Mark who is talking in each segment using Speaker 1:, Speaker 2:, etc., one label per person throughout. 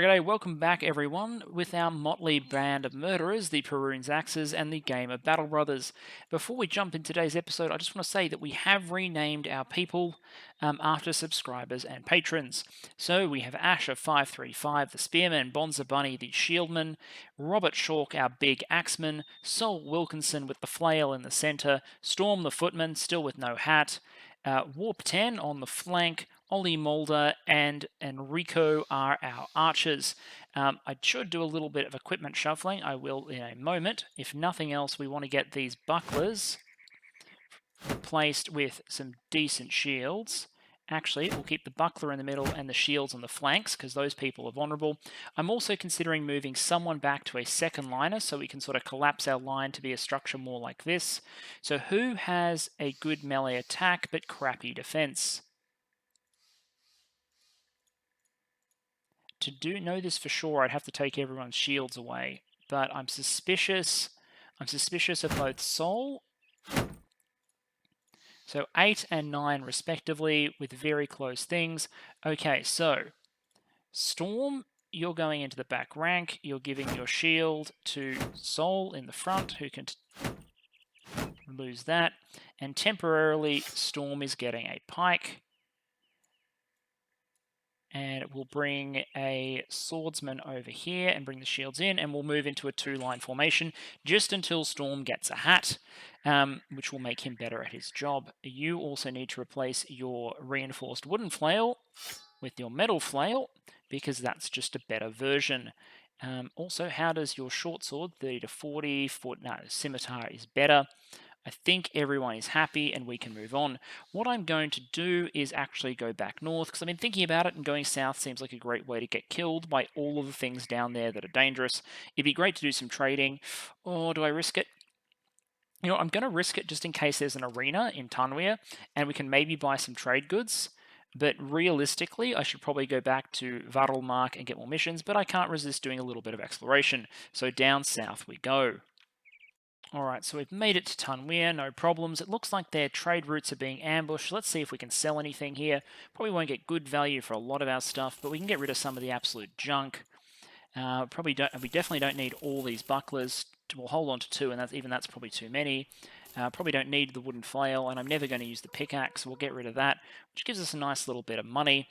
Speaker 1: G'day, welcome back everyone with our motley band of murderers, the Perun's Axes and the game of Battle Brothers. Before we jump in today's episode, I just want to say that we have renamed our people after subscribers and patrons. So we have Ash of 535, the Spearman, Bonza Bunny, the Shieldman, Robert Chalk, our big Axeman, Sol Wilkinson with the flail in the centre, Storm the Footman, still with no hat, Warp 10 on the flank, Ollie Mulder and Enrico are our archers. I should do a little bit of equipment shuffling. I will in a moment. If nothing else, we want to get these bucklers replaced with some decent shields. Actually, we'll keep the buckler in the middle and the shields on the flanks because those people are vulnerable. I'm also considering moving someone back to a second liner so we can sort of collapse our line to be a structure more like this. So who has a good melee attack but crappy defense? To know this for sure, I'd have to take everyone's shields away. But I'm suspicious. I'm suspicious of both Sol. So 8 and 9 respectively with very close things. Okay, so Storm, you're going into the back rank. You're giving your shield to Sol in the front, who can lose that. And temporarily, Storm is getting a pike. And we'll bring a swordsman over here and bring the shields in, and we'll move into a two-line formation just until Storm gets a hat, which will make him better at his job. You also need to replace your reinforced wooden flail with your metal flail, because that's just a better version. Also, how does your short sword, 30 to 40 foot, no, scimitar is better. I think everyone is happy and we can move on. What I'm going to do is actually go back north because I've been thinking about it, and going south seems like a great way to get killed by all of the things down there that are dangerous. It'd be great to do some trading. Or do I risk it? You know, I'm going to risk it just in case there's an arena in Tanweer and we can maybe buy some trade goods. But realistically, I should probably go back to Varulmark and get more missions, but I can't resist doing a little bit of exploration. So down south we go. Alright, so we've made it to Tanweer, no problems. It looks like their trade routes are being ambushed. Let's see if we can sell anything here. Probably won't get good value for a lot of our stuff, but we can get rid of some of the absolute junk. We definitely don't need all these bucklers. We'll hold on to two, and that's probably too many. Probably don't need the wooden flail, and I'm never going to use the pickaxe, so we'll get rid of that, which gives us a nice little bit of money.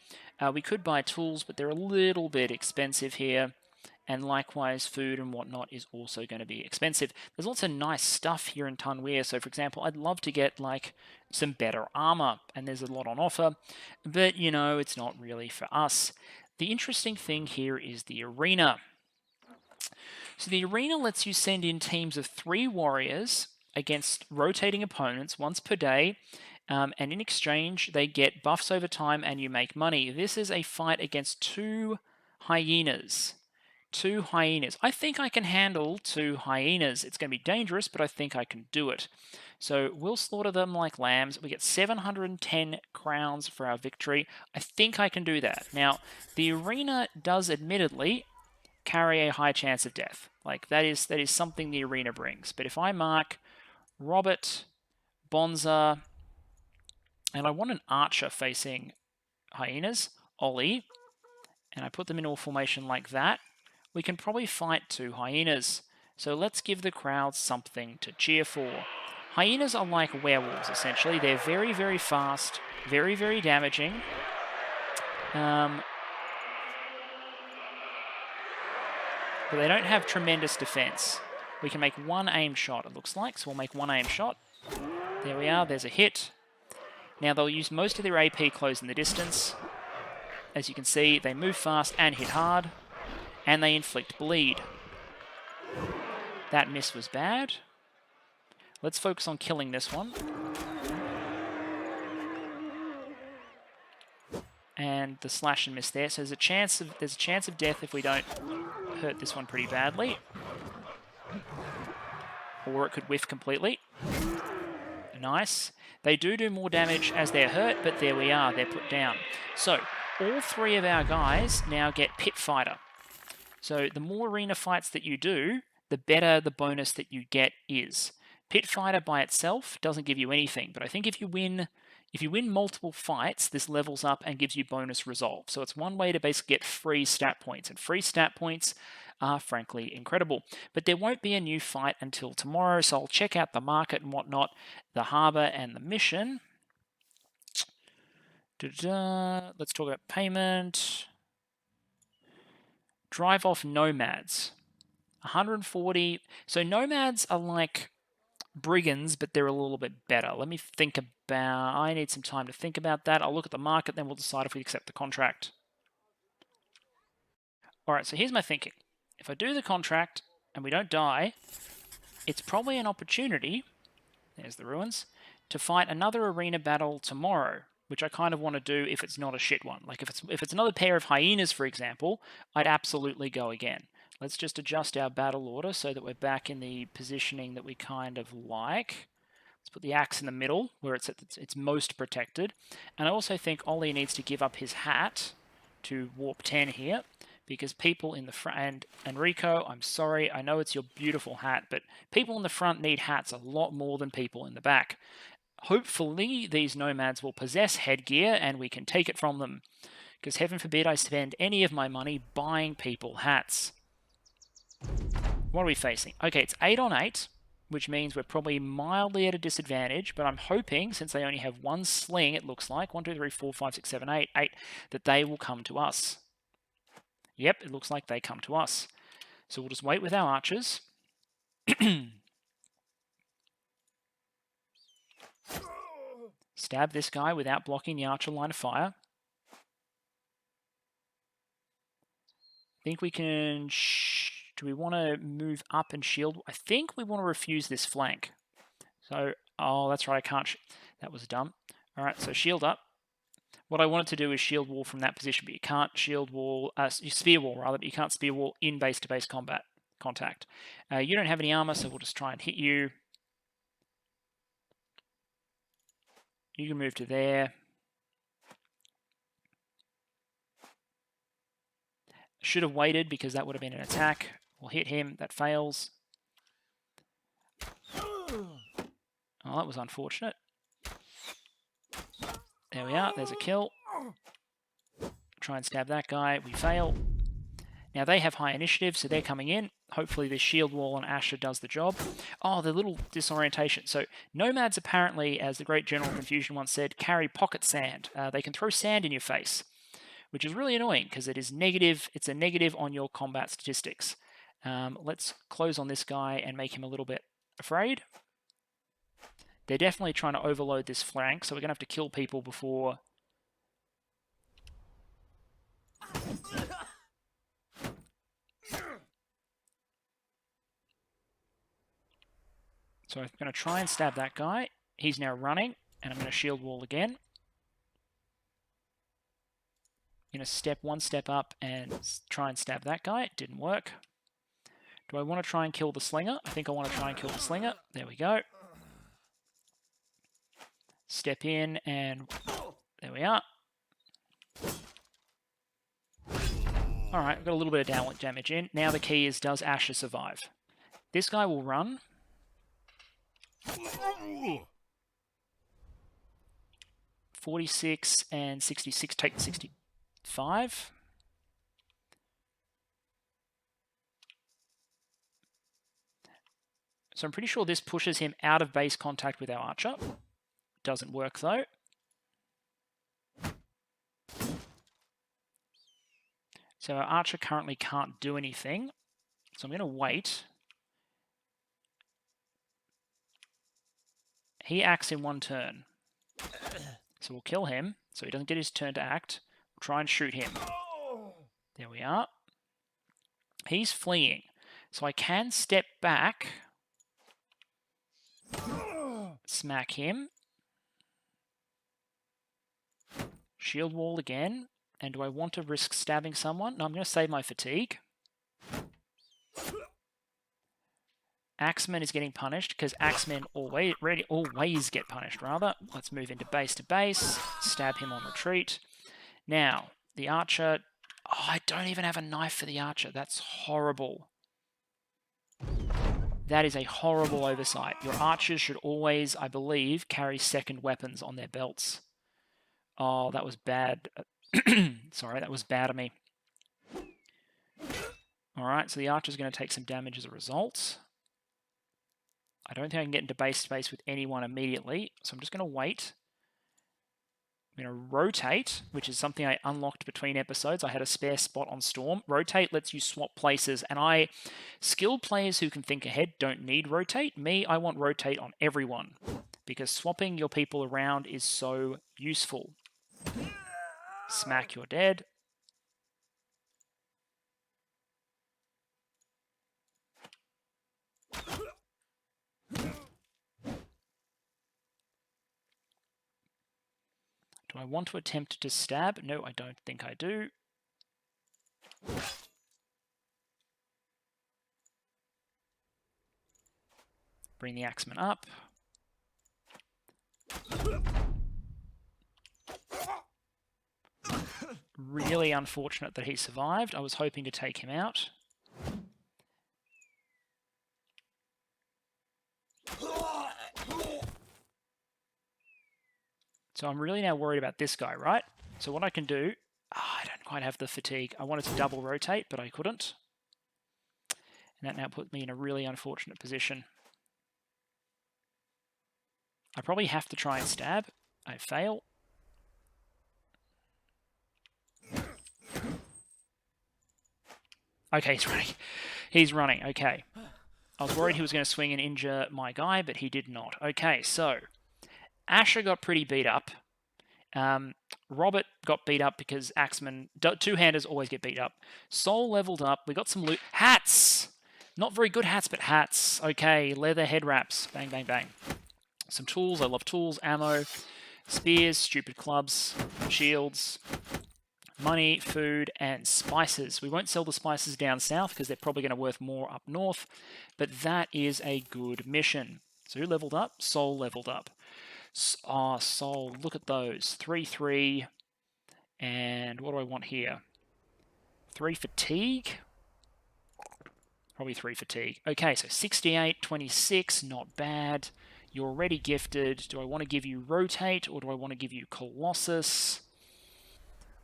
Speaker 1: We could buy tools, but they're a little bit expensive here. And likewise, food and whatnot is also going to be expensive. There's also nice stuff here in Tanweer. So, for example, I'd love to get like some better armor, and there's a lot on offer. But, you know, it's not really for us. The interesting thing here is the arena. So the arena lets you send in teams of 3 warriors against rotating opponents once per day. And in exchange, they get buffs over time and you make money. This is a fight against 2 hyenas. 2 hyenas. I think I can handle 2 hyenas. It's going to be dangerous, but I think I can do it. So we'll slaughter them like lambs. We get 710 crowns for our victory. I think I can do that. Now, the arena does admittedly carry a high chance of death. Like that is something the arena brings. But if I mark Robert, Bonza, and I want an archer facing hyenas, Ollie, and I put them into a formation like that, we can probably fight 2 hyenas. So let's give the crowd something to cheer for. Hyenas are like werewolves, essentially. They're very, very fast, very, very damaging. But they don't have tremendous defense. We can make 1 aim shot, it looks like. So we'll make 1 aim shot. There we are, there's a hit. Now they'll use most of their AP close in the distance. As you can see, they move fast and hit hard. And they inflict bleed. That miss was bad. Let's focus on killing this one. And the slash and miss there. So there's a chance of death if we don't hurt this one pretty badly. Or it could whiff completely. Nice. They do more damage as they're hurt, but there we are, they're put down. So all 3 of our guys now get Pit Fighter. So the more arena fights that you do, the better the bonus that you get is. Pit Fighter by itself doesn't give you anything, but I think if you win, If you win multiple fights, this levels up and gives you bonus resolve. So it's one way to basically get free stat points, and free stat points are frankly incredible. But there won't be a new fight until tomorrow, so I'll check out the market and whatnot, the harbour and the mission. Let's talk about payment. Drive off nomads. 140. So nomads are like brigands, but they're a little bit better. Let me think about... I need some time to think about that. I'll look at the market, then we'll decide if we accept the contract. Alright, so here's my thinking. If I do the contract and we don't die, it's probably an opportunity, there's the ruins, to fight another arena battle tomorrow, which I kind of want to do if it's not a shit one. Like if it's another pair of hyenas, for example, I'd absolutely go again. Let's just adjust our battle order so that we're back in the positioning that we kind of like. Let's put the axe in the middle where it's most protected. And I also think Ollie needs to give up his hat to warp 10 here, because people in the front, and Enrico, I'm sorry, I know it's your beautiful hat, but people in the front need hats a lot more than people in the back. Hopefully these nomads will possess headgear and we can take it from them, because heaven forbid I spend any of my money buying people hats. What are we facing? Okay, it's 8 on 8, which means we're probably mildly at a disadvantage, but I'm hoping, since they only have one sling, it looks like, 1, 2, 3, 4, 5, 6, 7, 8, that they will come to us. Yep, it looks like they come to us. So we'll just wait with our archers. Stab this guy without blocking the archer line of fire. I think we can... Do we want to move up and shield? I think we want to refuse this flank. So, oh, that's right, I can't... That was dumb. Alright, so shield up. What I wanted to do is shield wall from that position, but you can't shield wall... spear wall, rather, but you can't spear wall in base-to-base combat contact. You don't have any armor, so we'll just try and hit you. You can move to there. Should have waited because that would have been an attack. We'll hit him. That fails. Oh, that was unfortunate. There we are. There's a kill. Try and stab that guy. We fail. Now they have high initiative, so they're coming in. Hopefully this shield wall on Asher does the job. Oh, the little disorientation. So nomads apparently, as the great General Confusion once said, carry pocket sand. They can throw sand in your face, which is really annoying because it is negative. It's a negative on your combat statistics. Let's close on this guy and make him a little bit afraid. They're definitely trying to overload this flank, so we're going to have to kill people before... So I'm going to try and stab that guy. He's now running, and I'm going to shield wall again. I'm going to one step up and try and stab that guy. It didn't work. Do I want to try and kill the slinger? I think I want to try and kill the slinger. There we go. Step in, and there we are. Alright, we've got a little bit of downward damage in. Now the key is, does Asher survive? This guy will run. 46 and 66, take the 65. So I'm pretty sure this pushes him out of base contact with our archer. Doesn't work though. So our archer currently can't do anything. So I'm going to wait. He acts in one turn. So we'll kill him, so he doesn't get his turn to act. We'll try and shoot him. There we are. He's fleeing. So I can step back. Smack him. Shield wall again. And do I want to risk stabbing someone? No, I'm going to save my fatigue. Axemen is getting punished because Axemen always get punished, rather. Let's move into base to base. Stab him on retreat. Now, the archer... Oh, I don't even have a knife for the archer. That's horrible. That is a horrible oversight. Your archers should always, I believe, carry second weapons on their belts. Oh, that was bad. Sorry, that was bad of me. Alright, so the archer's going to take some damage as a result. I don't think I can get into base space with anyone immediately, so I'm just going to wait. I'm going to rotate, which is something I unlocked between episodes. I had a spare spot on Storm. Rotate lets you swap places, and skilled players who can think ahead don't need rotate. Me, I want rotate on everyone, because swapping your people around is so useful. Smack, you're dead. Do I want to attempt to stab? No, I don't think I do. Bring the axeman up. Really unfortunate that he survived. I was hoping to take him out. So I'm really now worried about this guy, right? So what I can do... I don't quite have the fatigue. I wanted to double rotate, but I couldn't. And that now put me in a really unfortunate position. I probably have to try and stab. I fail. Okay, he's running. He's running, okay. I was worried he was going to swing and injure my guy, but he did not. Okay, so Asher got pretty beat up. Robert got beat up because Axeman... Two-handers always get beat up. Soul leveled up. We got some loot. Hats! Not very good hats, but hats. Okay, leather head wraps. Bang, bang, bang. Some tools. I love tools. Ammo. Spears. Stupid clubs. Shields. Money, food, and spices. We won't sell the spices down south because they're probably going to worth more up north, but that is a good mission. So who leveled up? Soul leveled up. Soul, look at those. 3-3. And what do I want here? 3 fatigue? Probably 3 fatigue. Okay, so 68, 26, not bad. You're already gifted. Do I want to give you rotate or do I want to give you Colossus?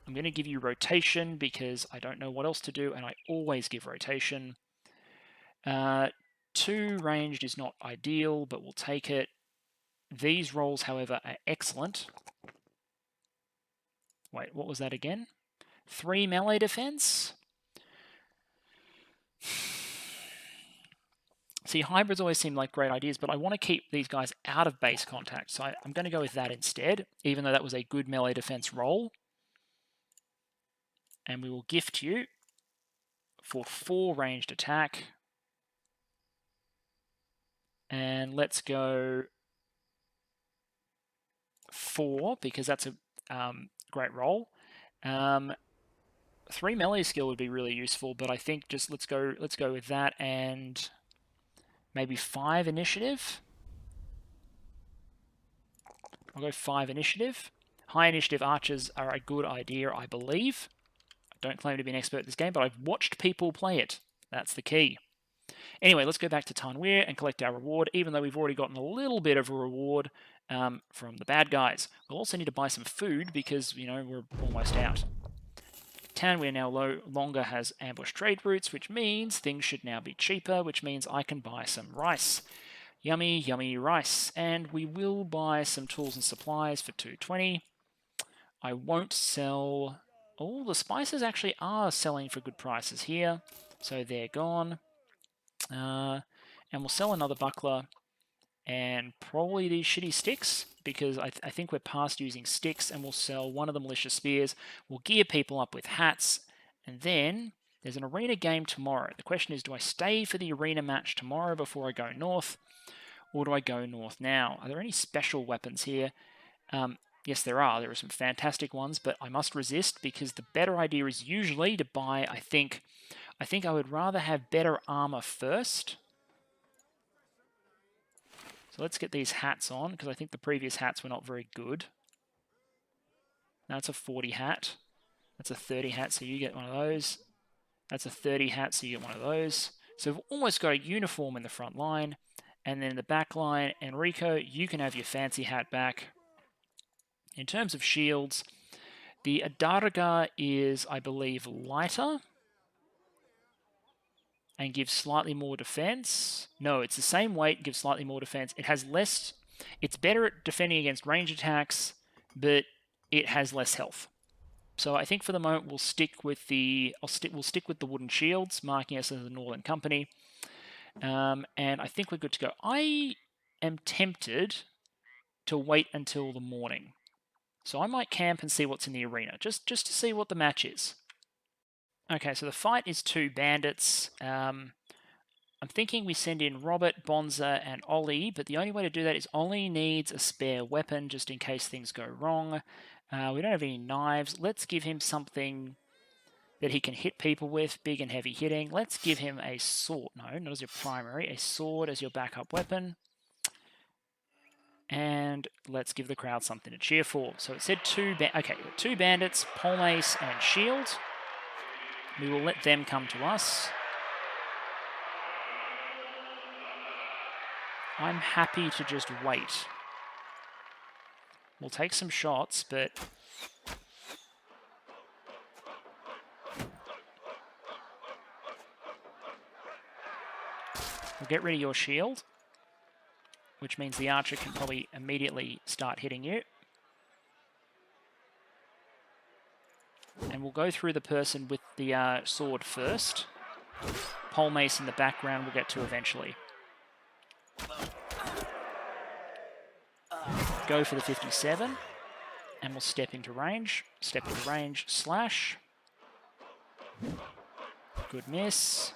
Speaker 1: I'm going to give you rotation because I don't know what else to do and I always give rotation. 2 ranged is not ideal, but we'll take it. These rolls, however, are excellent. Wait, what was that again? 3 melee defense? See, hybrids always seem like great ideas, but I want to keep these guys out of base contact, so I'm going to go with that instead, even though that was a good melee defense roll. And we will gift you for 4 ranged attack. And let's go 4, because that's a great roll. 3 melee skill would be really useful, but I think just let's go with that and maybe 5 initiative. I'll go 5 initiative. High initiative archers are a good idea, I believe. I don't claim to be an expert at this game, but I've watched people play it. That's the key. Anyway, let's go back to Tanweer and collect our reward, even though we've already gotten a little bit of a reward from the bad guys. We'll also need to buy some food because, you know, we're almost out. Tanweer now longer has ambush trade routes, which means things should now be cheaper, which means I can buy some rice. Yummy, yummy rice. And we will buy some tools and supplies for 220. I won't sell... Oh, the spices actually are selling for good prices here. So they're gone. And we'll sell another buckler and probably these shitty sticks because I think we're past using sticks, and we'll sell one of the militia spears. We'll gear people up with hats, and then there's an arena game tomorrow. The question is, do I stay for the arena match tomorrow before I go north, or do I go north now? Are there any special weapons here? Yes, there are. There are some fantastic ones, but I must resist because the better idea is usually to buy, I think I would rather have better armor first. So let's get these hats on, because I think the previous hats were not very good. That's a 40 hat. That's a 30 hat, so you get one of those. That's a 30 hat, so you get one of those. So we've almost got a uniform in the front line. And then in the back line, Enrico, you can have your fancy hat back. In terms of shields, the Adarga is, I believe, lighter and gives slightly more defense. No, it's the same weight, gives slightly more defense. It has less... It's better at defending against range attacks, but it has less health. So I think for the moment we'll stick with the we'll stick with the wooden shields, marking us as the Northern Company. And I think we're good to go. I am tempted to wait until the morning. So I might camp and see what's in the arena, just to see what the match is. Okay, so the fight is 2 bandits. I'm thinking we send in Robert, Bonza, and Ollie, but the only way to do that is Ollie needs a spare weapon just in case things go wrong. We don't have any knives. Let's give him something that he can hit people with, big and heavy hitting. Let's give him a sword. No, not as your primary. A sword as your backup weapon. And let's give the crowd something to cheer for. So it said 2 bandits, pole mace, and shield. We will let them come to us. I'm happy to just wait. We'll take some shots, but... We'll get rid of your shield, which means the archer can probably immediately start hitting you. And we'll go through the person with the sword first. Pole mace in the background we'll get to eventually. Go for the 57, and we'll step into range. Step into range, slash. Good miss.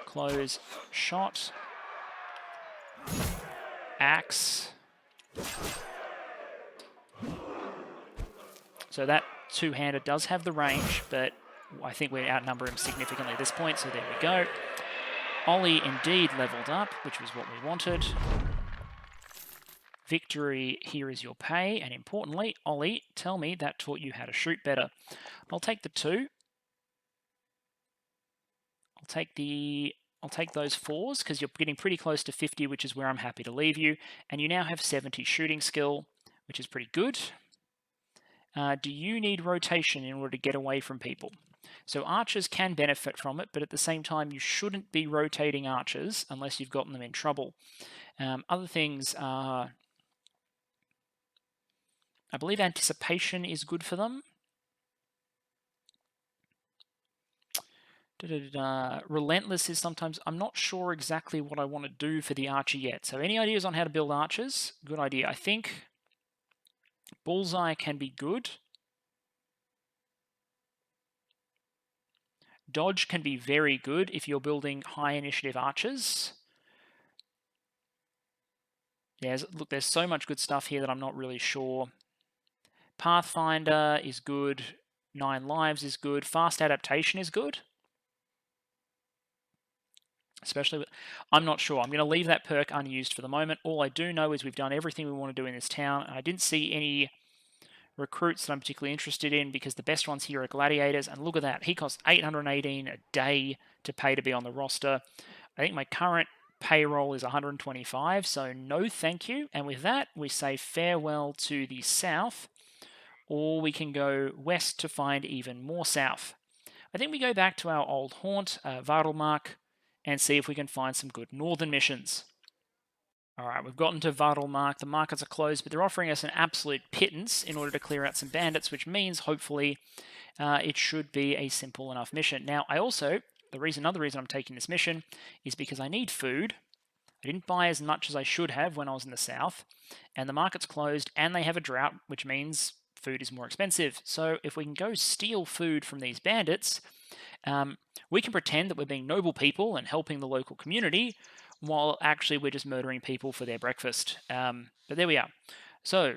Speaker 1: Close, shot. Axe. So that two-hander does have the range, but I think we outnumber him significantly at this point, so there we go. Ollie indeed leveled up, which was what we wanted. Victory, here is your pay, and importantly, Ollie, tell me that taught you how to shoot better. I'll take the 2. I'll take those 4s, because you're getting pretty close to 50, which is where I'm happy to leave you. And you now have 70 shooting skill, which is pretty good. Do you need rotation in order to get away from people? So archers can benefit from it, but at the same time, you shouldn't be rotating archers unless you've gotten them in trouble. Other things are... I believe anticipation is good for them. Relentless is sometimes... I'm not sure exactly what I want to do for the archer yet. So any ideas on how to build archers? Good idea. I think bullseye can be good. Dodge can be very good if you're building high initiative archers. Yeah, look, there's so much good stuff here that I'm not really sure. Pathfinder is good. 9 lives is good. Fast adaptation is good. Especially with... I'm not sure. I'm going to leave that perk unused for the moment. All I do know is we've done everything we want to do in this town. And I didn't see any recruits that I'm particularly interested in because the best ones here are gladiators. And look at that. He costs 818 a day to pay to be on the roster. I think my current payroll is 125, so no thank you. And with that, we say farewell to the south, or we can go west to find even more south. I think we go back to our old haunt, Vardelmark, and see if we can find some good northern missions. All right, we've gotten to Vardelmark. The markets are closed, but they're offering us an absolute pittance in order to clear out some bandits, which means hopefully it should be a simple enough mission. Now, I also, another reason I'm taking this mission is because I need food. I didn't buy as much as I should have when I was in the south, and the market's closed, and they have a drought, which means food is more expensive. So if we can go steal food from these bandits, we can pretend that we're being noble people and helping the local community, while actually we're just murdering people for their breakfast. But there we are. So,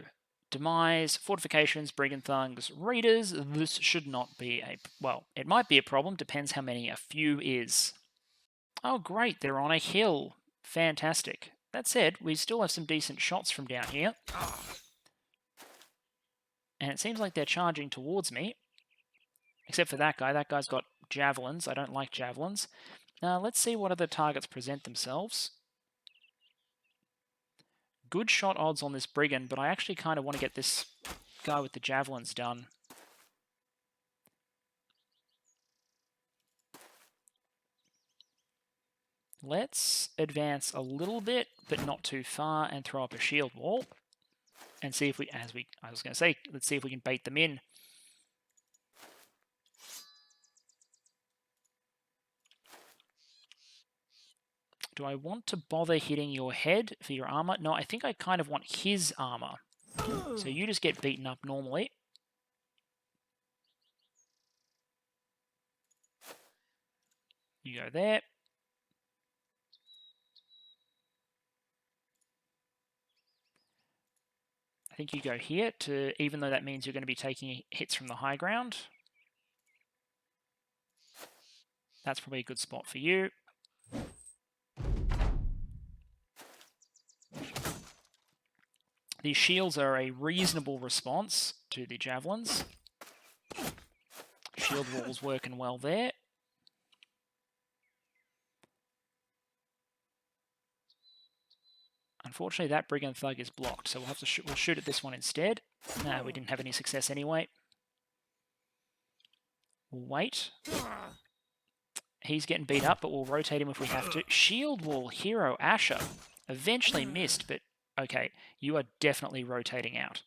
Speaker 1: demise, fortifications, brigand thugs, raiders. This should not be a... Well, it might be a problem. Depends how many a few is. Oh, great. They're on a hill. Fantastic. That said, we still have some decent shots from down here. And it seems like they're charging towards me. Except for that guy. That guy's got javelins. I don't like javelins. Let's see what other targets present themselves. Good shot odds on this brigand, but I actually kind of want to get this guy with the javelins done. Let's advance a little bit, but not too far, and throw up a shield wall. And see if I was going to say, let's see if we can bait them in. Do I want to bother hitting your head for your armor? No, I think I kind of want his armor. So you just get beaten up normally. You go there. I think you go here to, even though that means you're going to be taking hits from the high ground. That's probably a good spot for you. These shields are a reasonable response to the javelins. Shield wall's working well there. Unfortunately, that brigand thug is blocked, so we'll have to we'll shoot at this one instead. No, we didn't have any success anyway. We'll wait. He's getting beat up, but we'll rotate him if we have to. Shield wall hero Asher. Eventually missed, but okay, you are definitely rotating out.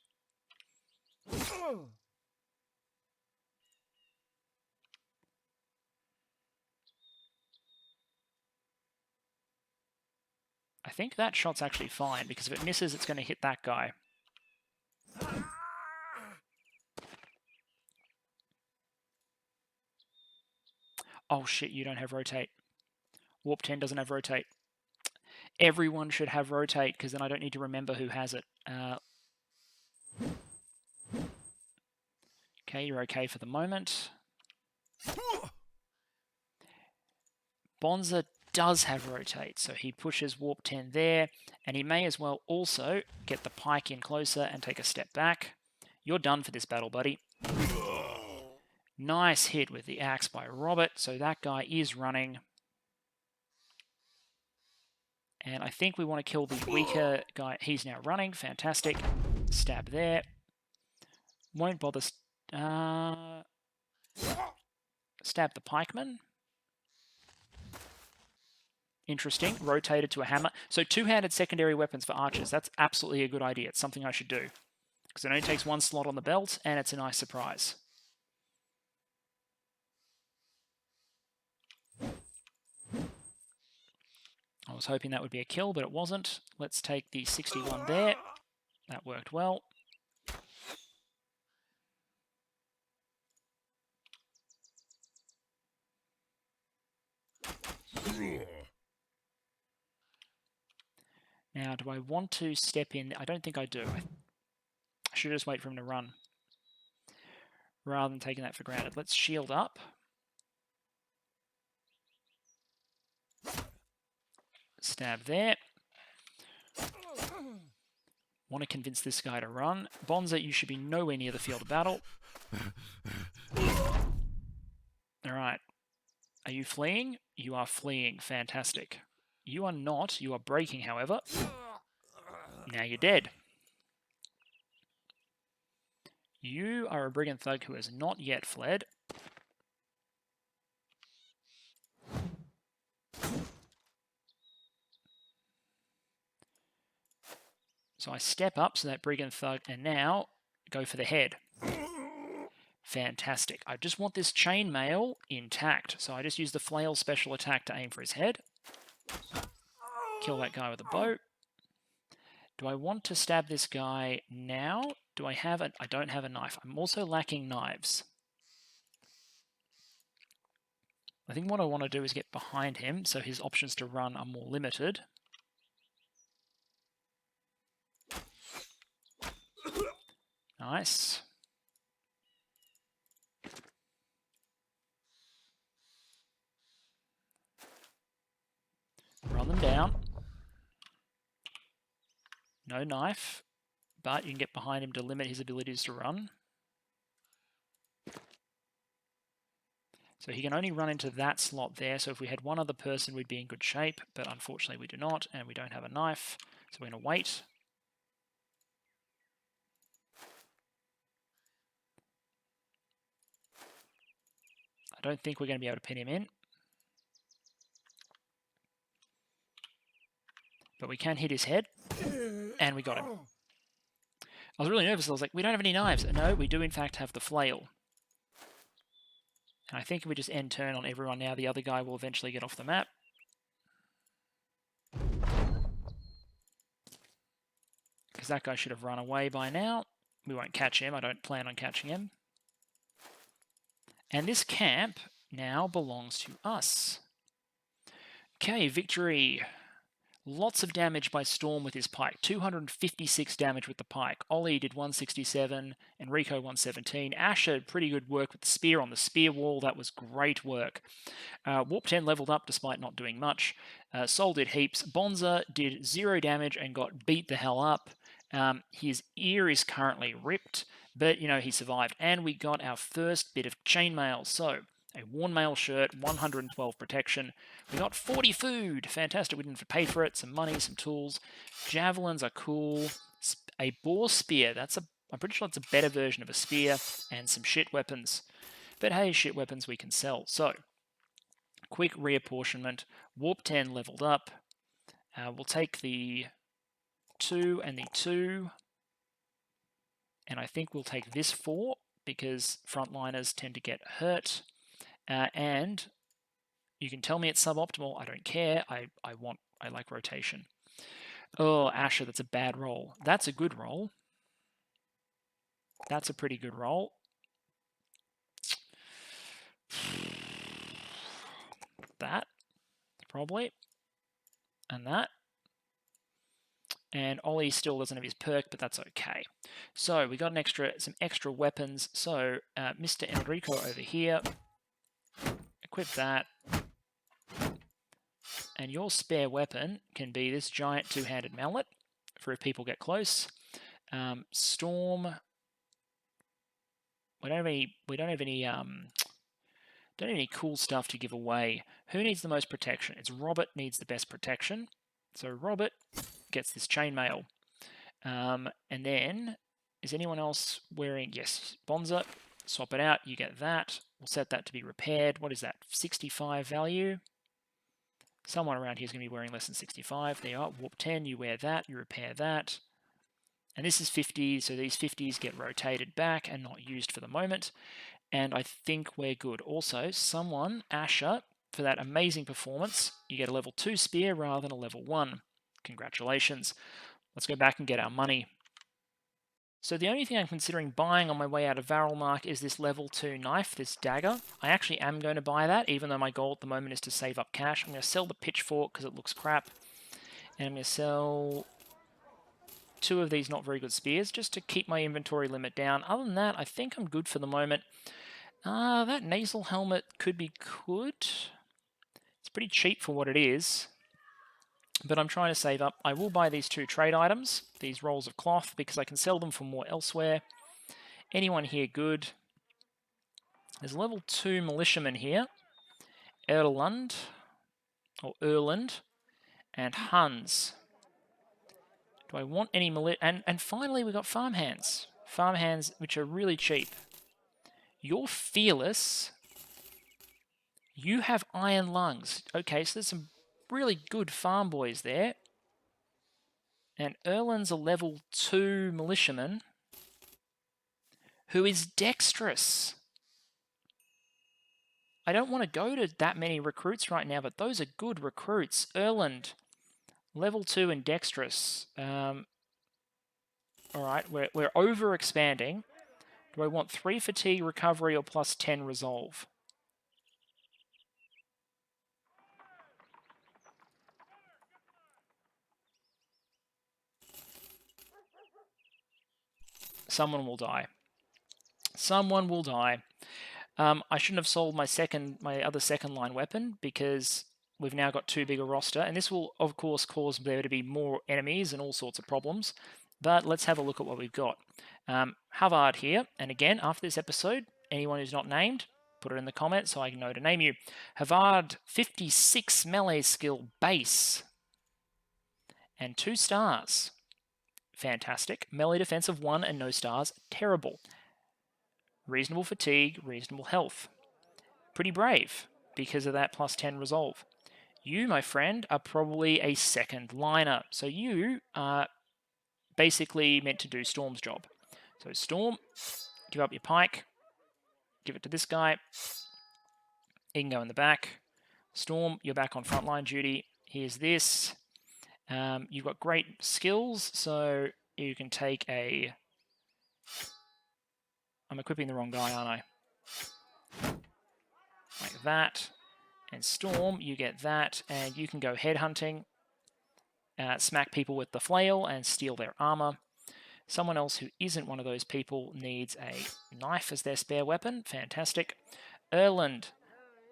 Speaker 1: I think that shot's actually fine, because if it misses, it's going to hit that guy. Oh shit, you don't have rotate. Warp 10 doesn't have rotate. Everyone should have rotate, because then I don't need to remember who has it. Okay, you're okay for the moment. Bonza does have rotate, so he pushes Warp 10 there, and he may as well also get the pike in closer and take a step back. You're done for this battle, buddy. Nice hit with the axe by Robert, so that guy is running. And I think we want to kill the weaker guy. He's now running. Fantastic. Stab there. Won't bother... stab the pikeman. Interesting. Rotated to a hammer. So two-handed secondary weapons for archers. That's absolutely a good idea. It's something I should do. Because it only takes one slot on the belt, and it's a nice surprise. I was hoping that would be a kill, but it wasn't. Let's take the 61 there. That worked well. Now, do I want to step in? I don't think I do. I should just wait for him to run, rather than taking that for granted. Let's shield up. Stab there. Want to convince this guy to run. Bonza, you should be nowhere near the field of battle. Alright. Are you fleeing? You are fleeing. Fantastic. You are not. You are breaking, however. Now you're dead. You are a brigand thug who has not yet fled. So I step up so that brigand thug, and now go for the head. Fantastic. I just want this chainmail intact. So I just use the flail special attack to aim for his head. Kill that guy with a bow. Do I want to stab this guy now? Do I have I don't have a knife. I'm also lacking knives. I think what I want to do is get behind him so his options to run are more limited. Nice. Run them down. No knife, but you can get behind him to limit his abilities to run. So he can only run into that slot there. So if we had one other person, we'd be in good shape. But unfortunately, we do not, and we don't have a knife. So we're going to wait. I don't think we're going to be able to pin him in. But we can hit his head, and we got him. I was really nervous. I was like, we don't have any knives. No, we do in fact have the flail. And I think if we just end turn on everyone now, the other guy will eventually get off the map. Because that guy should have run away by now. We won't catch him. I don't plan on catching him. And this camp now belongs to us. Okay, victory. Lots of damage by Storm with his pike. 256 damage with the pike. Ollie did 167. Enrico 117. Asher did pretty good work with the spear on the spear wall. That was great work. Warp 10 leveled up despite not doing much. Sol did heaps. Bonza did 0 damage and got beat the hell up. His ear is currently ripped, but, you know, he survived. And we got our first bit of chainmail. So, a worn mail shirt, 112 protection. We got 40 food. Fantastic. We didn't have to pay for it. Some money, some tools. Javelins are cool. A boar spear. I'm pretty sure that's a better version of a spear. And some shit weapons. But hey, shit weapons we can sell. So, quick reapportionment. Warp 10 leveled up. We'll take the 2 and the 2. And I think we'll take this 4 because frontliners tend to get hurt. And you can tell me it's suboptimal. I don't care. I like rotation. Oh, Asher, that's a bad roll. That's a good roll. That's a pretty good roll. That, probably. And that. And Ollie still doesn't have his perk, but that's okay. So we got some extra weapons. So Mr. Enrico over here. Equip that. And your spare weapon can be this giant two-handed mallet for if people get close. Storm. We don't have any cool stuff to give away. Who needs the most protection? It's Robert needs the best protection. So Robert gets this chainmail. And then, is anyone else wearing... Yes, Bonza. Swap it out. You get that. We'll set that to be repaired. What is that? 65 value. Someone around here is going to be wearing less than 65. There you are. Warp 10, you wear that. You repair that. And this is 50, so these 50s get rotated back and not used for the moment. And I think we're good. Also, someone, Asher, for that amazing performance, you get a level 2 spear rather than a level 1. Congratulations. Let's go back and get our money. So the only thing I'm considering buying on my way out of Varelmark is this level 2 knife, this dagger. I actually am going to buy that, even though my goal at the moment is to save up cash. I'm going to sell the pitchfork because it looks crap. And I'm going to sell 2 of these not very good spears just to keep my inventory limit down. Other than that, I think I'm good for the moment. That nasal helmet could be good. It's pretty cheap for what it is. But I'm trying to save up. I will buy these 2 trade items, these rolls of cloth, because I can sell them for more elsewhere. Anyone here good? There's a level 2 militiaman here. Erland, and Hans. Do I want any and finally we got farmhands. Farmhands, which are really cheap. You're fearless. You have iron lungs. Okay, so there's some really good farm boys there. And Erland's a level 2 militiaman who is dexterous. I don't want to go to that many recruits right now, but those are good recruits. Erland, level 2 and dexterous. Alright, we're over-expanding. Do I want 3 fatigue, recovery, or plus 10 resolve? Someone will die. Someone will die. I shouldn't have sold my other second line weapon because we've now got too big a roster, and this will of course cause there to be more enemies and all sorts of problems. But let's have a look at what we've got. Havard here, and again after this episode, anyone who's not named, Put it in the comments so I know to name you. Havard, 56 melee skill base. And 2 stars. Fantastic. Melee defense of 1 and no stars. Terrible. Reasonable fatigue, reasonable health. Pretty brave because of that plus 10 resolve. You, my friend, are probably a second liner. So you are basically meant to do Storm's job. So Storm, give up your pike. Give it to this guy. He can go in the back. Storm, you're back on frontline duty. Here's this. You've got great skills, so you can take a... I'm equipping the wrong guy, aren't I? Like that. And Storm, you get that, and you can go headhunting, smack people with the flail, and steal their armor. Someone else who isn't one of those people needs a knife as their spare weapon. Fantastic. Erland.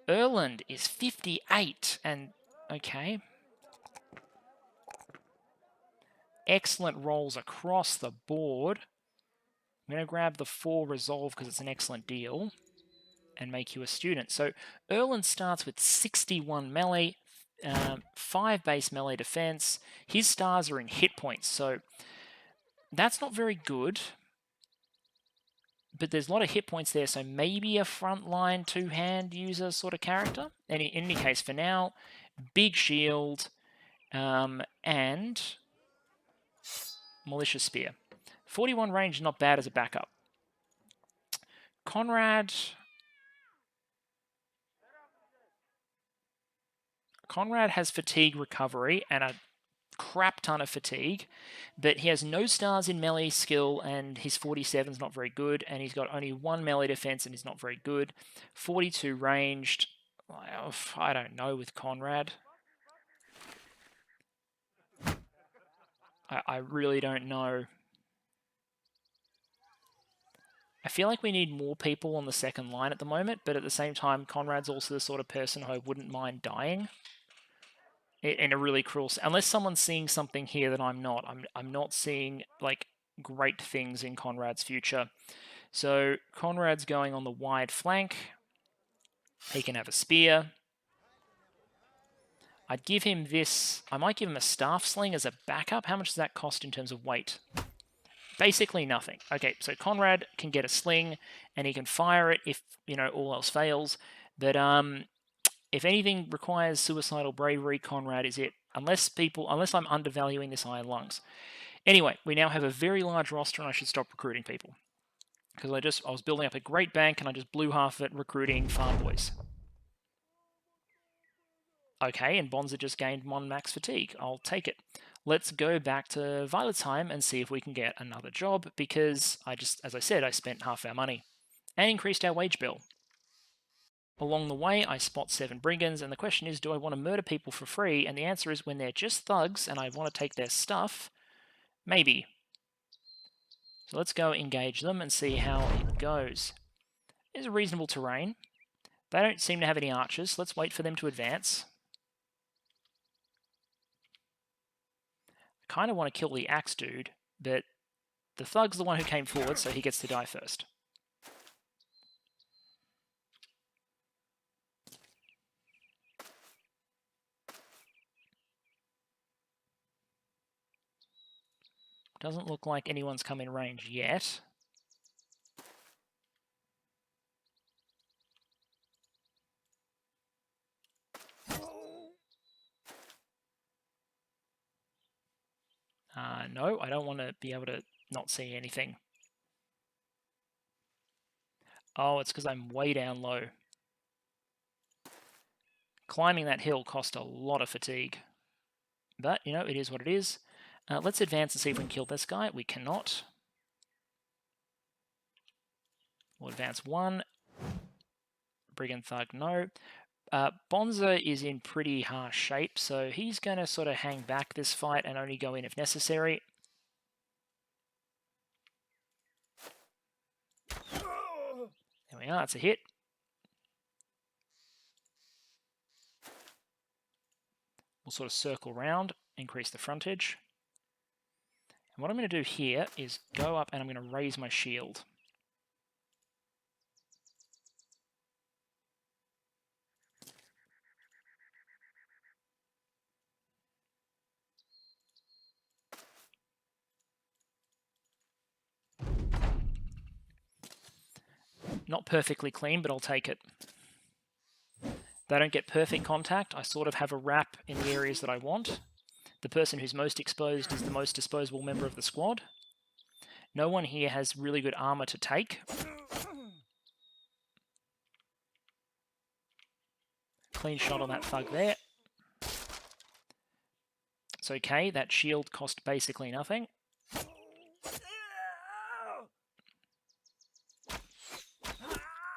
Speaker 1: Erland is 58, and okay. Excellent rolls across the board. I'm going to grab the 4 resolve because it's an excellent deal and make you a student. So Erland starts with 61 melee, 5 base melee defense. His stars are in hit points, so that's not very good. But there's a lot of hit points there, so maybe a frontline 2-hand user sort of character. In any case, for now, big shield and malicious spear. 41 range, not bad as a backup. Conrad has fatigue recovery and a crap ton of fatigue, but he has no stars in melee skill, and his 47 is not very good, and he's got only 1 melee defense and he's not very good. 42 ranged. I don't know with Conrad. I really don't know. I feel like we need more people on the second line at the moment, but at the same time, Conrad's also the sort of person who I wouldn't mind dying in a really cruel... Unless someone's seeing something here that I'm not. I'm not seeing, like, great things in Conrad's future. So Conrad's going on the wide flank. He can have a spear. I'd give him this... I might give him a staff sling as a backup. How much does that cost in terms of weight? Basically nothing. Okay, so Conrad can get a sling, and he can fire it if, you know, all else fails. But if anything requires suicidal bravery, Conrad is it. Unless I'm undervaluing this Iron Lungs. Anyway, we now have a very large roster, and I should stop recruiting people. Because I was building up a great bank, and I just blew half of it recruiting farm boys. Okay, and Bonza just gained 1 max fatigue. I'll take it. Let's go back to Violetheim and see if we can get another job, because as I said, I spent half our money and increased our wage bill. Along the way, I spot 7 brigands, and the question is, do I want to murder people for free? And the answer is, when they're just thugs and I want to take their stuff, maybe. So let's go engage them and see how it goes. There's a reasonable terrain. They don't seem to have any archers. Let's wait for them to advance. I kind of want to kill the axe dude, but the thug's the one who came forward, so he gets to die first. Doesn't look like anyone's come in range yet. No, I don't want to be able to not see anything. Oh, it's because I'm way down low. Climbing that hill cost a lot of fatigue. But, you know, it is what it is. Let's advance and see if we can kill this guy. We cannot. We'll advance 1. Brigand Thug, no. Bonza is in pretty harsh shape, so he's going to sort of hang back this fight and only go in if necessary. There we are, that's a hit. We'll sort of circle round, increase the frontage. And what I'm going to do here is go up and I'm going to raise my shield. Not perfectly clean, but I'll take it. They don't get perfect contact. I sort of have a wrap in the areas that I want. The person who's most exposed is the most disposable member of the squad. No one here has really good armor to take. Clean shot on that thug there. It's okay, that shield cost basically nothing.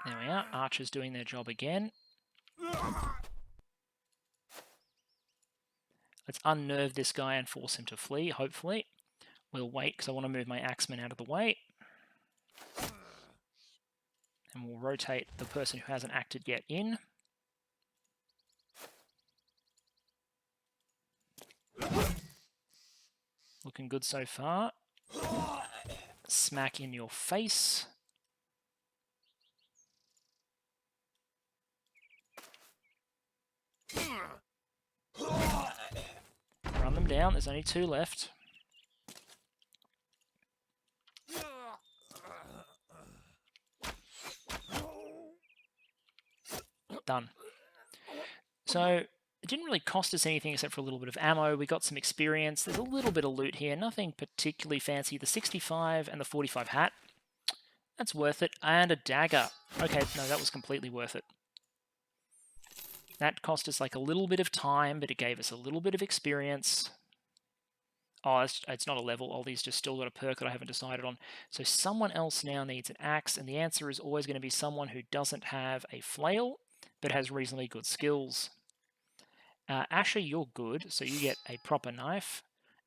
Speaker 1: There we are, archers doing their job again. Let's unnerve this guy and force him to flee, hopefully. We'll wait because I want to move my axeman out of the way. And we'll rotate the person who hasn't acted yet in. Looking good so far. Smack in your face. Run them down, there's only 2 left. Done. So, it didn't really cost us anything except for a little bit of ammo. We got some experience. There's a little bit of loot here. Nothing particularly fancy. The 65 and the 45 hat. That's worth it. And a dagger. Okay, no, that was completely worth it. That cost us like a little bit of time, but it gave us a little bit of experience. Oh, it's not a level. Ollie's just still got a perk that I haven't decided on. So someone else now needs an axe, and the answer is always going to be someone who doesn't have a flail, but has reasonably good skills. Asher, you're good, so you get a proper knife.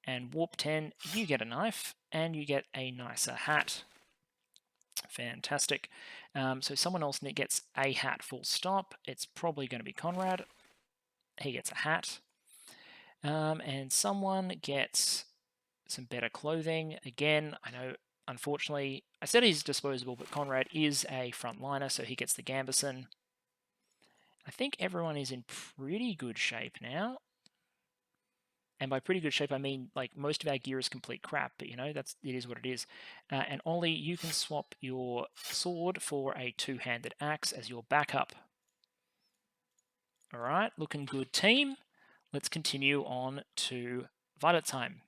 Speaker 1: And Warp 10, you get a knife, and you get a nicer hat. Fantastic. So someone else gets a hat full stop. It's probably going to be Conrad. He gets a hat. And someone gets some better clothing. Again, I know, unfortunately, I said he's disposable, but Conrad is a frontliner, so he gets the Gambison. I think everyone is in pretty good shape now. And by pretty good shape, I mean, like, most of our gear is complete crap, but, you know, it is what it is. And Ollie, you can swap your sword for a 2-handed axe as your backup. All right, looking good, team. Let's continue on to Violet time.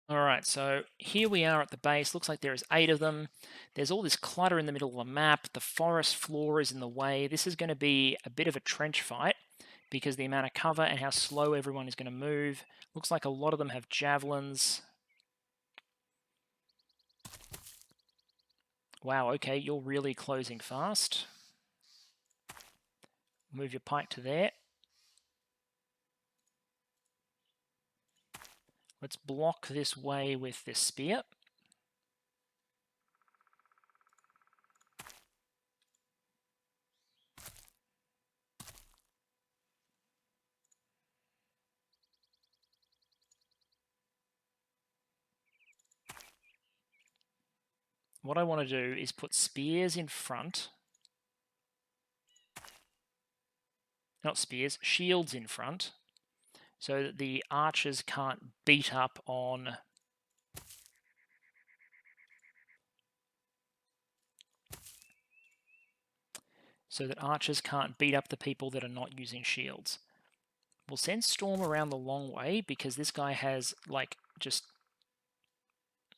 Speaker 1: All right, so here we are at the base. Looks like there is 8 of them. There's all this clutter in the middle of the map. The forest floor is in the way. This is going to be a bit of a trench fight because the amount of cover and how slow everyone is going to move. Looks like a lot of them have javelins. Wow, okay, you're really closing fast. Move your pike to there. Let's block this way with this spear. What I want to do is put spears in front. Not spears, shields in front. So that the archers can't beat up on... So that archers can't beat up the people that are not using shields. We'll send Storm around the long way because this guy has, like, just...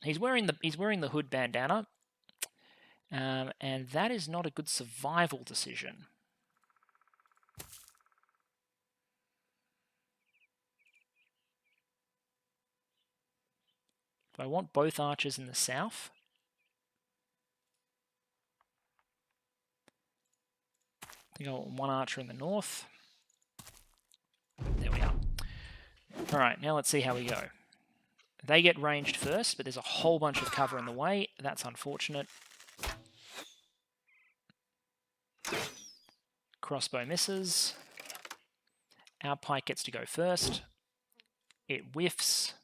Speaker 1: He's wearing the hood bandana. And that is not a good survival decision. But I want both archers in the south. I think I want one archer in the north. There we are. Alright, now let's see how we go. They get ranged first, but there's a whole bunch of cover in the way. That's unfortunate. Crossbow misses. Our pike gets to go first. It whiffs.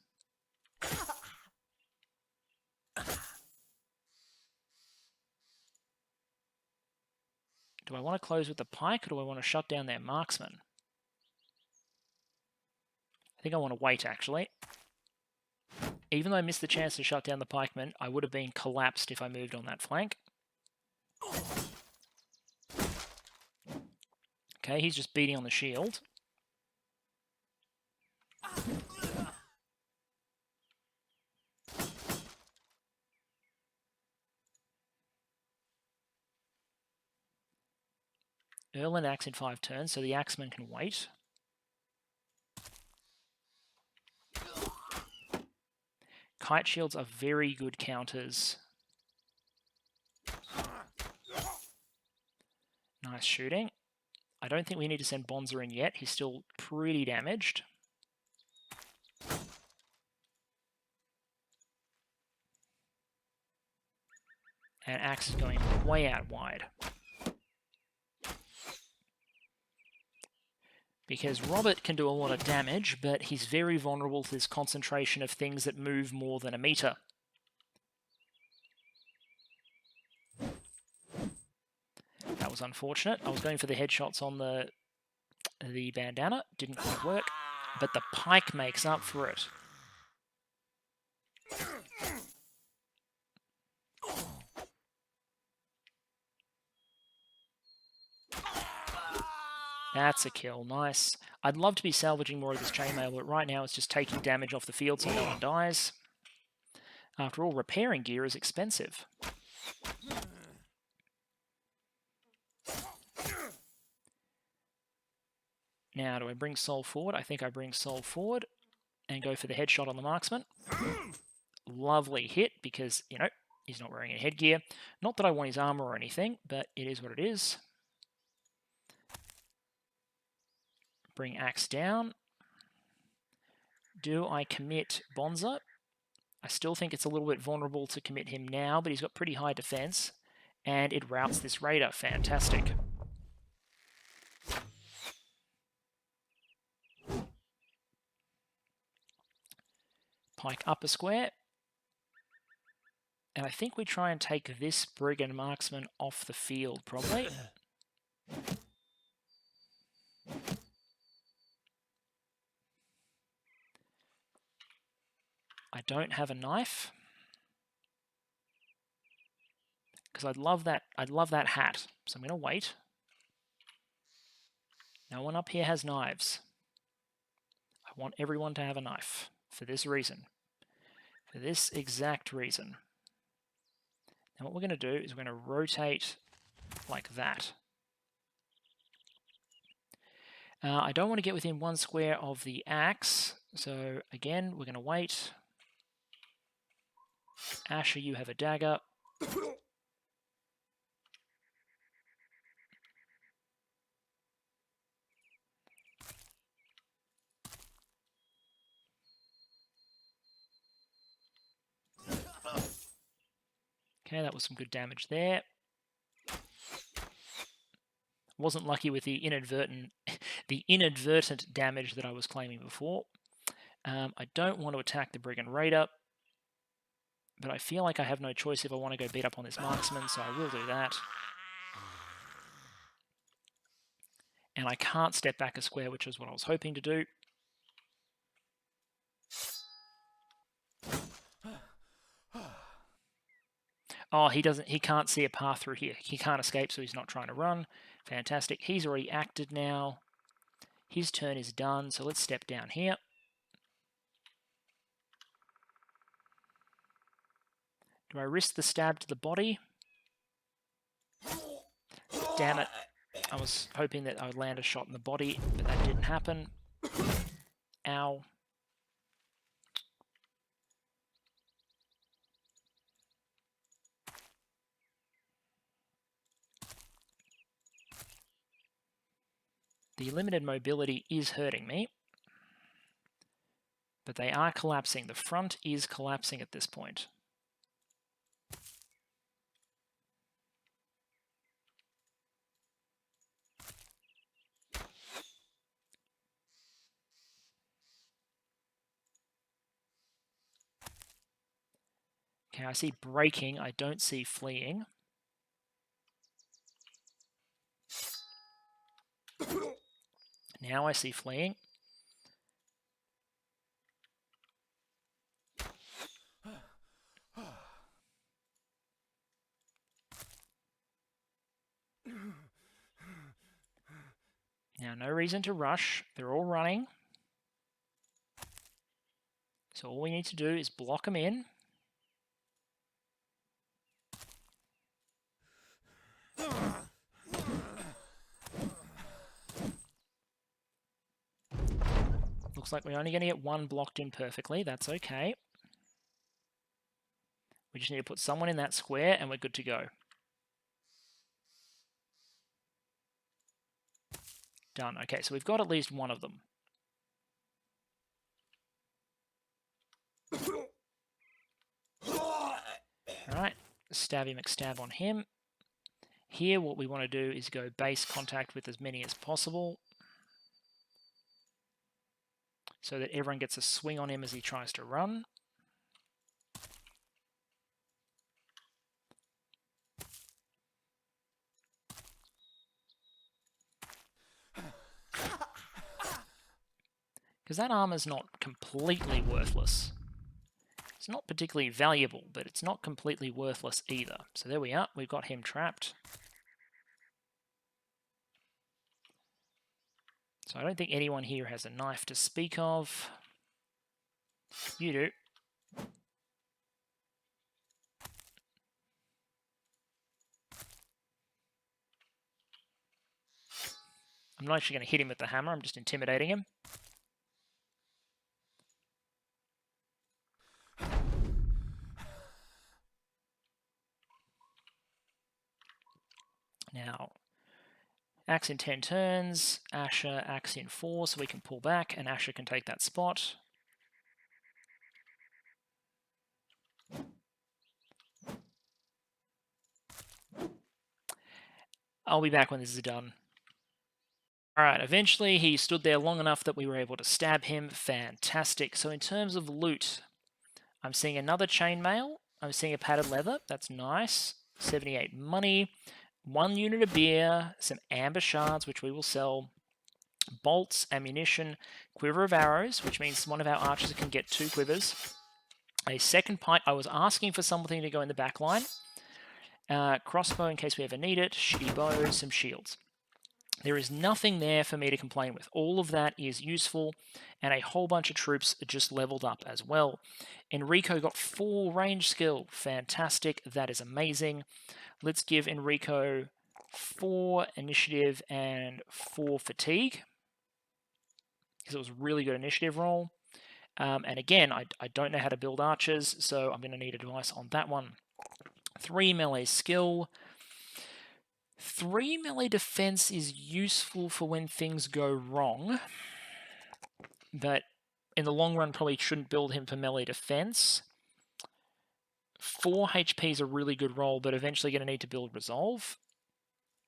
Speaker 1: Do I want to close with the pike, or do I want to shut down their marksman? I think I want to wait, actually. Even though I missed the chance to shut down the pikeman, I would have been collapsed if I moved on that flank. Okay, he's just beating on the shield. Erland axe in 5 turns, so the axeman can wait. Kite shields are very good counters. Nice shooting. I don't think we need to send Bonza in yet. He's still pretty damaged. And axe is going way out wide. Because Robert can do a lot of damage, but he's very vulnerable to this concentration of things that move more than a meter. That was unfortunate. I was going for the headshots on the bandana. Didn't quite work. But the pike makes up for it. That's a kill. Nice. I'd love to be salvaging more of this chainmail, but right now it's just taking damage off the field so no one dies. After all, repairing gear is expensive. Now, do I bring Soul forward? I think I bring Soul forward and go for the headshot on the marksman. Lovely hit because, you know, he's not wearing any headgear. Not that I want his armor or anything, but it is what it is. Bring axe down. Do I commit Bonza? I still think it's a little bit vulnerable to commit him now, but he's got pretty high defense. And it routs this raider. Fantastic. Pike up a square. And I think we try and take this brigand marksman off the field, probably. I don't have a knife. Because I'd love that hat. So I'm going to wait. No one up here has knives. I want everyone to have a knife. For this reason. For this exact reason. And what we're going to do is we're going to rotate like that. I don't want to get within 1 square of the axe. So again, we're going to wait. Asher, you have a dagger. Okay, that was some good damage there. Wasn't lucky with the inadvertent damage that I was claiming before. I don't want to attack the Brigand Raider, but I feel like I have no choice if I want to go beat up on this marksman, so I will do that. And I can't step back a square, which is what I was hoping to do. Oh, he can't see a path through here. He can't escape, so he's not trying to run. Fantastic. He's already acted now. His turn is done, so let's step down here. Do I risk the stab to the body? Damn it. I was hoping that I would land a shot in the body, but that didn't happen. Ow. The limited mobility is hurting me. But they are collapsing. The front is collapsing at this point. Okay, I see breaking. I don't see fleeing. Now I see fleeing. Now, no reason to rush. They're all running. So all we need to do is block them in. Looks like we're only going to get one blocked in perfectly. That's okay. We just need to put someone in that square and we're good to go. Done. Okay, so we've got at least one of them. Alright, stabby McStab on him. Here, what we want to do is go base contact with as many as possible, so that everyone gets a swing on him as he tries to run. Because that armor's not completely worthless. It's not particularly valuable, but it's not completely worthless either. So there we are, we've got him trapped. So I don't think anyone here has a knife to speak of. You do. I'm not actually going to hit him with the hammer, I'm just intimidating him. Now, axe in 10 turns, Asher axe in 4, so we can pull back, and Asher can take that spot. I'll be back when this is done. Alright, eventually he stood there long enough that we were able to stab him. Fantastic. So in terms of loot, I'm seeing another chainmail. I'm seeing a padded leather. That's nice. 78 money. 1 unit of beer. Some amber shards, which we will sell. Bolts, ammunition, quiver of arrows, which means one of our archers can get 2 quivers. A second pint. I was asking for something to go in the back line. Crossbow in case we ever need it. Shitty bow, some shields. There is nothing there for me to complain with. All of that is useful, and a whole bunch of troops just leveled up as well. Enrico got 4 range skill. Fantastic. That is amazing. Let's give Enrico 4 initiative and 4 fatigue, because it was a really good initiative roll. And again, I don't know how to build archers, so I'm going to need advice on that one. 3 melee skill. 3 melee defense is useful for when things go wrong, but in the long run probably shouldn't build him for melee defense. 4 HP is a really good roll, but eventually going to need to build resolve.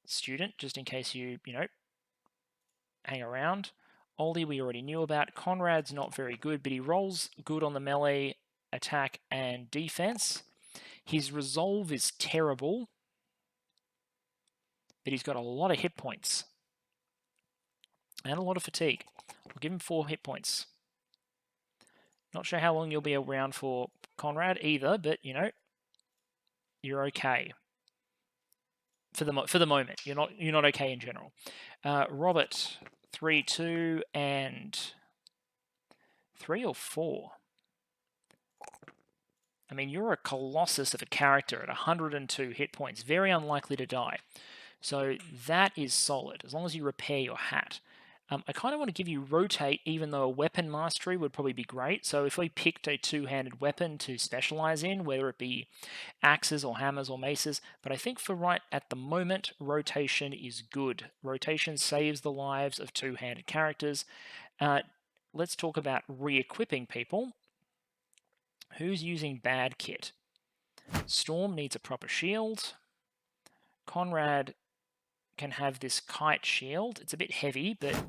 Speaker 1: Student, just in case you hang around. Oldie we already knew about. Conrad's not very good, but he rolls good on the melee attack and defense. His resolve is terrible, but he's got a lot of hit points and a lot of fatigue. We'll give him 4 hit points. Not sure how long you'll be around for, Conrad, either, but you're okay for the moment. You're not okay in general. Robert, 3, 2, and 3 or 4. I mean, you're a colossus of a character at 102 hit points, very unlikely to die. So that is solid, as long as you repair your hat. I kind of want to give you rotate, even though a weapon mastery would probably be great. So if we picked a 2-handed weapon to specialize in, whether it be axes or hammers or maces, but I think for right at the moment, rotation is good. Rotation saves the lives of 2-handed characters. Let's talk about re-equipping people. Who's using bad kit? Storm needs a proper shield. Conrad can have this kite shield. It's a bit heavy, but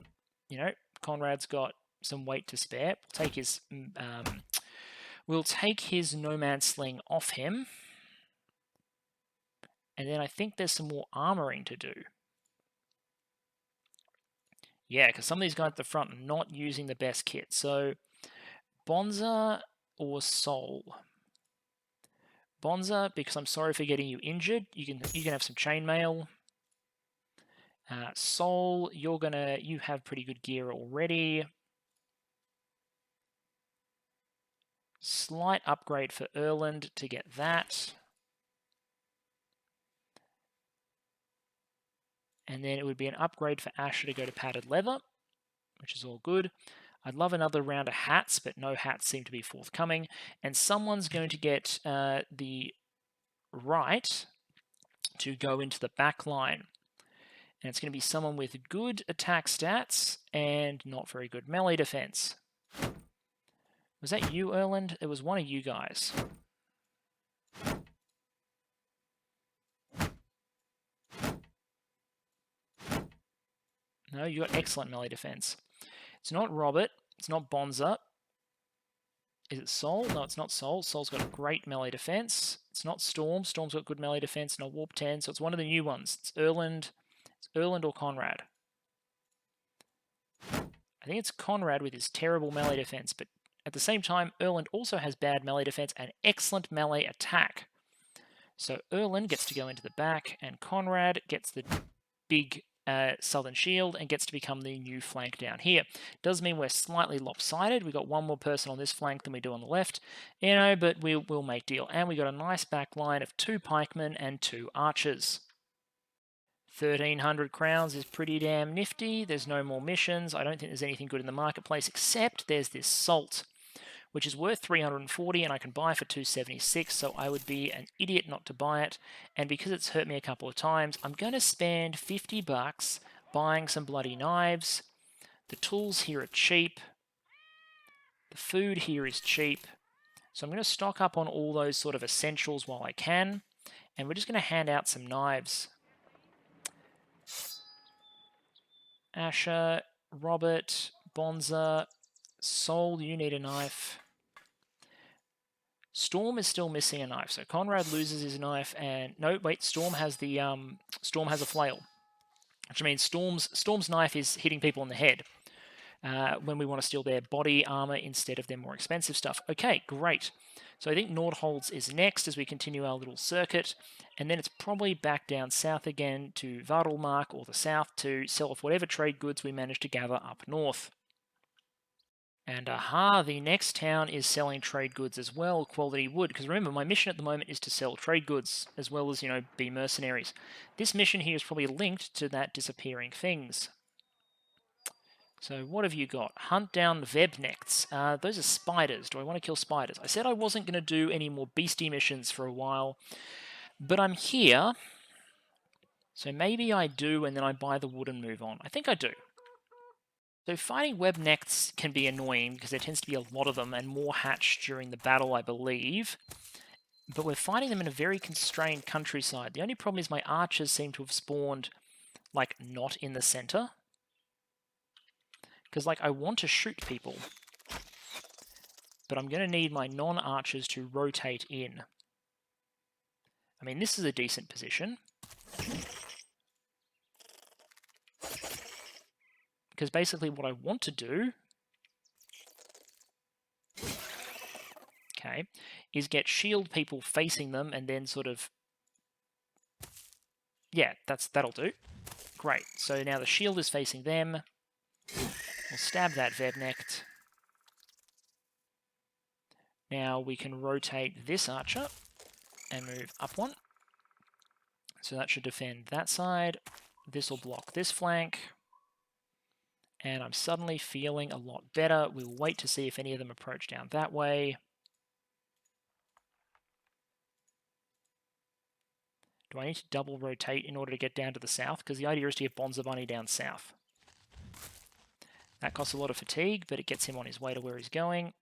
Speaker 1: Conrad's got some weight to spare. We'll take his nomad sling off him, and then I think there's some more armoring to do. Yeah, because some of these guys at the front are not using the best kit. So Bonza or Soul. Bonza, because I'm sorry for getting you injured. You can have some chainmail. Sol, you have pretty good gear already. Slight upgrade for Erland to get that. And then it would be an upgrade for Asher to go to padded leather, which is all good. I'd love another round of hats, but no hats seem to be forthcoming. And someone's going to get the right to go into the back line. And it's going to be someone with good attack stats and not very good melee defense. Was that you, Erland? It was one of you guys. No, you got excellent melee defense. It's not Robert. It's not Bonza. Is it Sol? No, it's not Sol. Sol's got a great melee defense. It's not Storm. Storm's got good melee defense. Not Warp 10. So it's one of the new ones. It's Erland. It's Erland or Conrad. I think it's Conrad with his terrible melee defense, but at the same time, Erland also has bad melee defense and excellent melee attack. So Erland gets to go into the back, and Conrad gets the big southern shield and gets to become the new flank down here. Does mean we're slightly lopsided. We've got one more person on this flank than we do on the left, but we'll make deal. And we got a nice back line of 2 pikemen and 2 archers. 1,300 crowns is pretty damn nifty. There's no more missions. I don't think there's anything good in the marketplace, except there's this salt, which is worth 340 and I can buy for 276, so I would be an idiot not to buy it. And because it's hurt me a couple of times, I'm going to spend 50 bucks buying some bloody knives. The tools here are cheap. The food here is cheap. So I'm going to stock up on all those sort of essentials while I can. And we're just going to hand out some knives. Asher, Robert, Bonza, Sol, you need a knife. Storm is still missing a knife, so Conrad loses his knife, and no, wait, Storm has a flail, which means Storm's knife is hitting people in the head when we want to steal their body armor instead of their more expensive stuff. Okay, great. So I think Nordholz is next as we continue our little circuit, and then it's probably back down south again to Vardelmark or the south to sell off whatever trade goods we manage to gather up north. And aha, the next town is selling trade goods as well, quality wood. Because remember, my mission at the moment is to sell trade goods as well as, be mercenaries. This mission here is probably linked to that disappearing things. So what have you got? Hunt down Webnechts. Those are spiders. Do I want to kill spiders? I said I wasn't going to do any more beastie missions for a while, but I'm here. So maybe I do, and then I buy the wood and move on. I think I do. So fighting Webnechts can be annoying because there tends to be a lot of them and more hatch during the battle, I believe. But we're fighting them in a very constrained countryside. The only problem is my archers seem to have spawned, not in the center. Because, I want to shoot people. But I'm going to need my non-archers to rotate in. I mean, this is a decent position. Because basically what I want to do, is get shield people facing them and then sort of, yeah, that'll do. Great, so now the shield is facing them. We'll stab that Webnecht. Now we can rotate this archer and move up one. So that should defend that side. This will block this flank. And I'm suddenly feeling a lot better. We'll wait to see if any of them approach down that way. Do I need to double rotate in order to get down to the south? Because the idea is to get Bonza Bunny down south. That costs a lot of fatigue, but it gets him on his way to where he's going.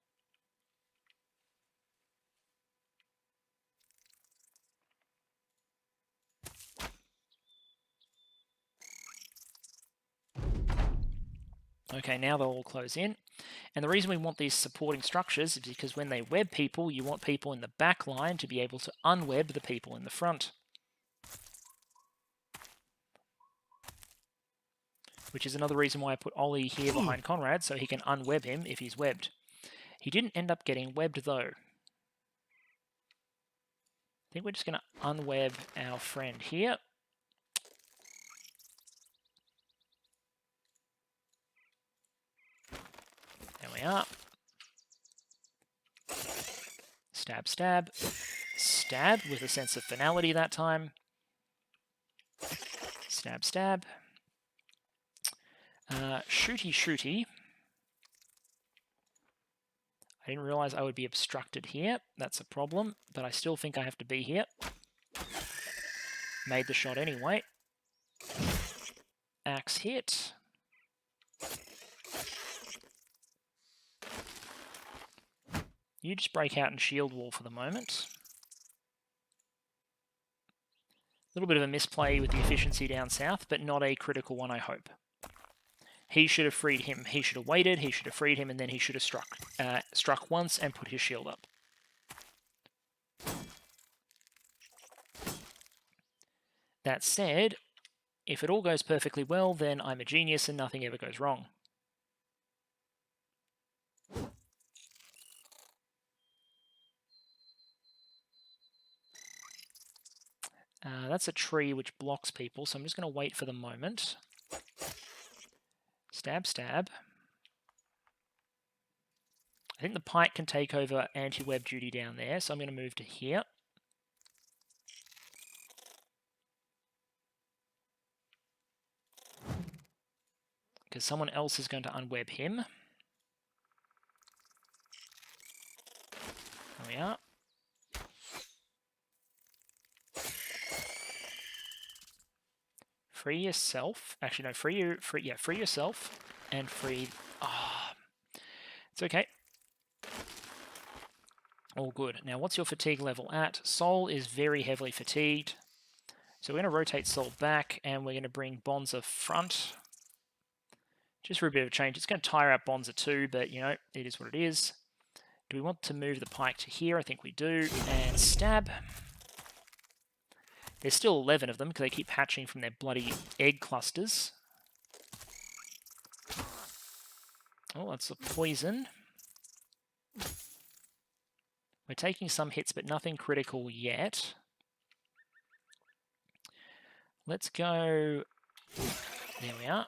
Speaker 1: Okay, now they'll all close in. And the reason we want these supporting structures is because when they web people, you want people in the back line to be able to unweb the people in the front. Which is another reason why I put Ollie here behind Conrad, so he can unweb him if he's webbed. He didn't end up getting webbed, though. I think we're just going to unweb our friend here. we are. Stab, stab. Stab with a sense of finality that time. Stab, stab. Shooty, shooty. I didn't realize I would be obstructed here. That's a problem, but I still think I have to be here. Made the shot anyway. Axe hit. You just break out and shield wall for the moment. A little bit of a misplay with the efficiency down south, but not a critical one, I hope. He should have freed him. He should have waited, he should have freed him, and then he should have struck once and put his shield up. That said, if it all goes perfectly well, then I'm a genius and nothing ever goes wrong. That's a tree which blocks people, so I'm just going to wait for the moment. Stab, stab. I think the pike can take over anti-web duty down there, so I'm going to move to here. Because someone else is going to unweb him. There we are. Free yourself. Actually, no, free yourself and free. Ah, it's okay. All good. Now, what's your fatigue level at? Soul is very heavily fatigued. So we're going to rotate Soul back, and we're going to bring Bonza front. Just for a bit of a change. It's going to tire out Bonza too, but, you know, it is what it is. Do we want to move the pike to here? I think we do. And stab. There's still 11 of them, because they keep hatching from their bloody egg clusters. Oh, that's a poison. We're taking some hits, but nothing critical yet. Let's go... There we are.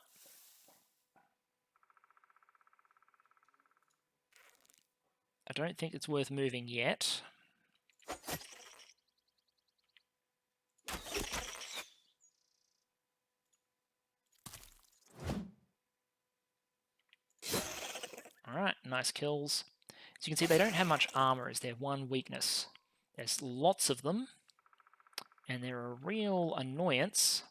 Speaker 1: I don't think it's worth moving yet. Alright, nice kills. As you can see, they don't have much armor as their one weakness. There's lots of them, and they're a real annoyance.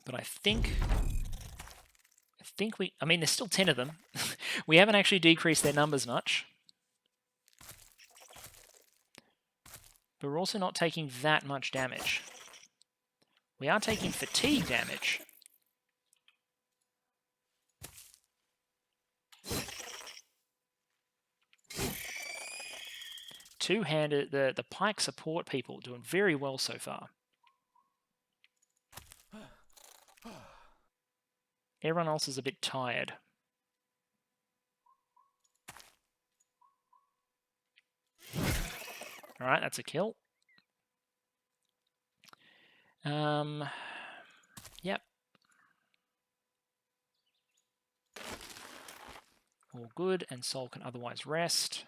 Speaker 1: But I think I mean, there's still 10 of them. We haven't actually decreased their numbers much. But we're also not taking that much damage. We are taking fatigue damage. Two-handed, the pike support people doing very well so far. Everyone else is a bit tired. Alright, that's a kill. Yep. All good, and Soul can otherwise rest.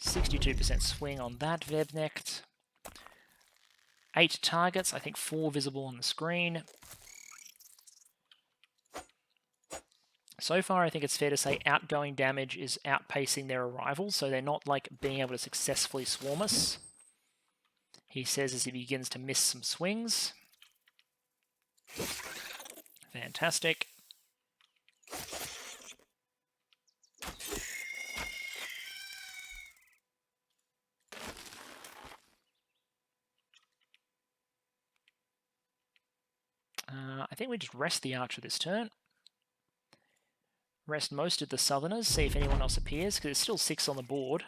Speaker 1: 62% swing on that Vebnecht. 8 targets, I think 4 visible on the screen. So far, I think it's fair to say outgoing damage is outpacing their arrival, so they're not like being able to successfully swarm us. He says as he begins to miss some swings. Fantastic. I think we just rest the archer this turn. Rest most of the southerners, see if anyone else appears, because there's still 6 on the board.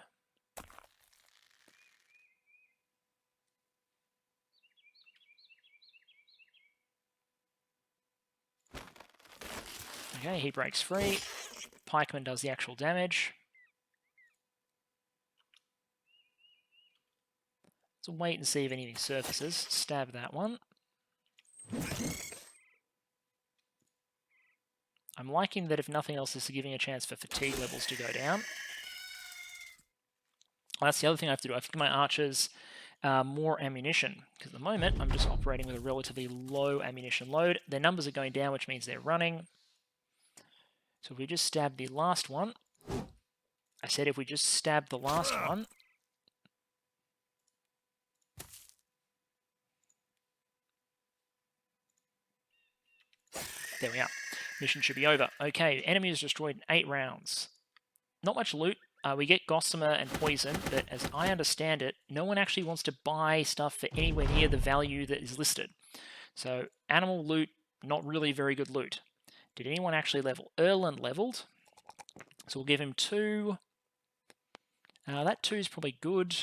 Speaker 1: Okay, he breaks free. Pikeman does the actual damage. Let's wait and see if anything surfaces. Stab that one. I'm liking that if nothing else, this is giving a chance for fatigue levels to go down. That's the other thing I have to do. I have to give my archers more ammunition, because at the moment I'm just operating with a relatively low ammunition load. Their numbers are going down, which means they're running. So if we just stab the last one, I said if we just stab the last one, there we are. Mission should be over. Okay, enemy is destroyed in 8 rounds. Not much loot. We get Gossamer and Poison, but as I understand it, no one actually wants to buy stuff for anywhere near the value that is listed. So animal loot, not really very good loot. Did anyone actually level? Erlen leveled. So we'll give him 2. That 2 is probably good.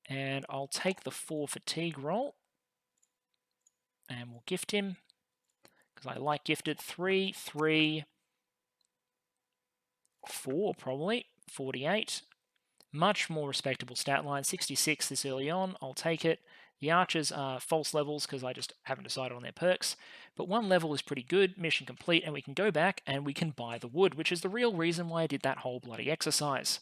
Speaker 1: And I'll take the 4 fatigue roll. And we'll gift him, because I like gifted. 3, 3, 4 probably. 48. Much more respectable stat line. 66 this early on. I'll take it. The archers are false levels because I just haven't decided on their perks. But 1 level is pretty good. Mission complete. And we can go back and we can buy the wood, which is the real reason why I did that whole bloody exercise.